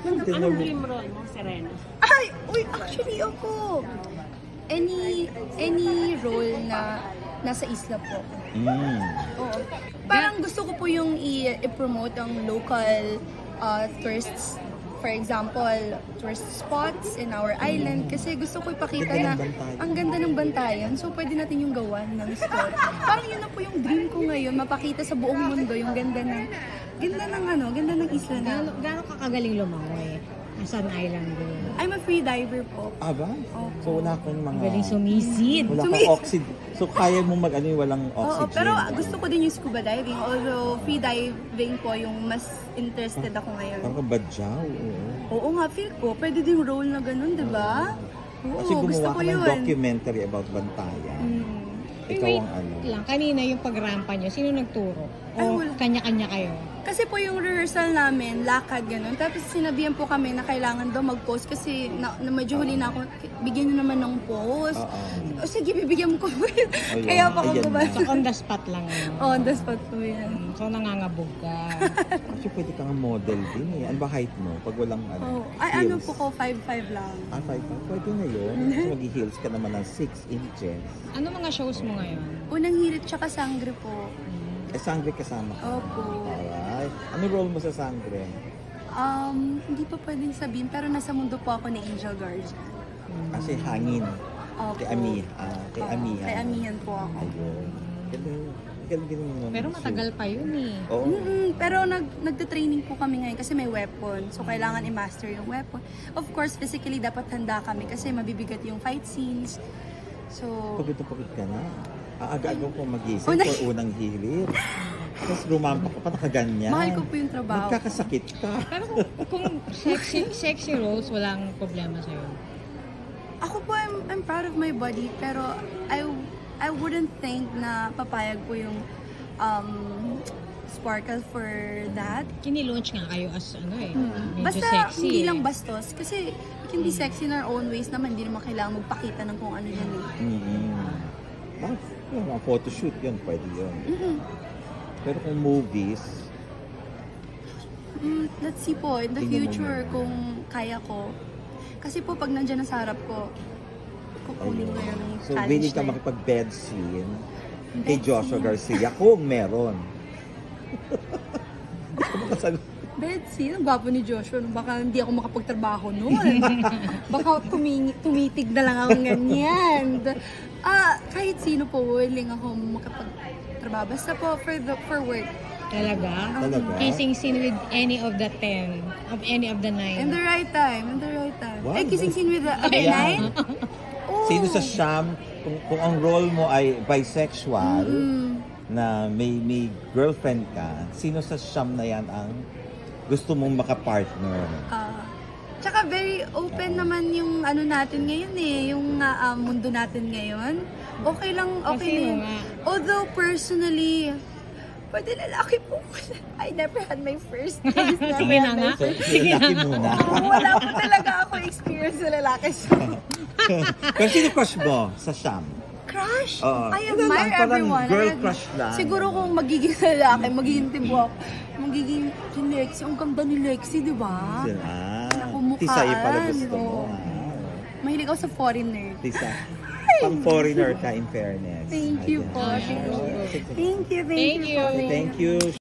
Anong dream role mo, Serena? Ay! Uy, actually ako. Any role na nasa isla po. Oo. Parang gusto ko po yung i-promote ang local tourists. For example, tourist spots in our island. Kasi gusto ko ipakita na ang ganda ng Bantayan. So, pwede natin yung gawan ng story. Parang yun na po yung dream ko ngayon. Mapakita sa buong mundo yung ganda ng isla na. Gano'n ka kagaling lumangoy? Saan island din? I'm a free diver po. Ba? So wala akong mga... Galing sumisid. Wala kang oxygen. So kaya mo walang oxygen. Oo, pero gusto ko din yung scuba diving. Although free diving po yung mas interested ako ngayon. Parang badyaw. Oo nga, feel ko. Pwede din role na ganun, di ba? Oo, Kasi gusto gumawa ko ka ng yun. documentary about Bantayan. Ikaw ang ano. Lang, kanina yung pagrampa nyo, sino nagturo? O Ay, wala. kanya-kanya kayo? Kasi po yung rehearsal namin, lakad ganun. Tapos sinabihan po kami na kailangan daw mag-post kasi na medyo huli na ako, bigyan nyo naman ng post. O sige, bibigyan mo ko. Kaya pa ako ba? So on the spot lang. On the spot po yan. So nangangabog ka. Actually, pwede kang model din eh. Ano ba height mo? Pag walang Ay, ano heels? po ko, 5'5 lang. 5'5". Pwede na yun. Kasi mag-heels ka naman ng 6 inches. Ano mga shows mo ngayon? Unang hirit tsaka sangre po. Sangre kasama ka. Opo. Alright. Ano role mo sa Sangre? Hindi pa pwedeng sabihin, pero nasa mundo po ako ni Angel Guardian. Kasi hangin. Opo. Kay Amihan. Kay Amihan. Kay Amihan po ako. Ayun. Galing mo. Pero matagal pa yun eh. Oo. Pero nagte-training po kami ngayon kasi may weapon. So, kailangan i-master yung weapon. Of course, physically, dapat handa kami kasi mabibigat yung fight scenes. So, Pagod ka na. Aga-aga po magising for unang hirit. Tapos rumampa ka pa nakaganyan. mahal ko po yung trabaho. Magkakasakit ka. Pero kung sexy roles, walang problema sa'yo. Ako po, I'm proud of my body, pero I wouldn't think na papayag po yung Sparkle for that. Kinilaunch nga kayo as medyo Basta sexy. hindi lang bastos. Kasi we can be sexy in our own ways naman. Hindi naman kailangan magpakita ng kung ano yan Mga photoshoot yun, pwede yun. Pero kung movies, let's see po, in the tingnan mo future, muna. kung kaya ko. Kasi po, pag nandyan na sa harap ko, kukunin ko yung so challenge willing ka na yun. makipag-bed scene kay Bed Joshua scene? Garcia kung meron. Bed scene? Ang gwapo ni Joshua. Baka hindi ako makapagtrabaho noon. Baka tumitig na lang akong ganyan. Kahit sino po, willing ako makapagtrabaho. Basta po, for work. Talaga? Talaga? Kissing scene with any of the 10, of any of the 9. In the right time. Wow. Kissing scene with the Ayan. 9? Oh. Sino sa Sham, kung ang role mo ay bisexual, na may girlfriend ka, sino sa Sham na yan ang gusto mong makapartner? Tsaka very open naman yung ano natin ngayon yung mundo natin ngayon. Okay lang, okay na yun. Although personally, pwede lalaki po. I never had my first kiss. Sige na nga. Sige muna. Wala po talaga ako experience sa lalaki. Pero sino crush mo sa Sham? Crush? Oo. I admire Parang everyone. girl crush lang. Siguro kung magiging lalaki, magiging tibo ako. Magiging si Lexi. Ang ganda ni Lexi, di ba? Nakumukhaan. Tisay pala gusto mo. Mahilig ako sa foreigner. Tisa. Pang foreigner ka in fairness. Thank you po. Ayan. Thank you. Thank you. Thank you.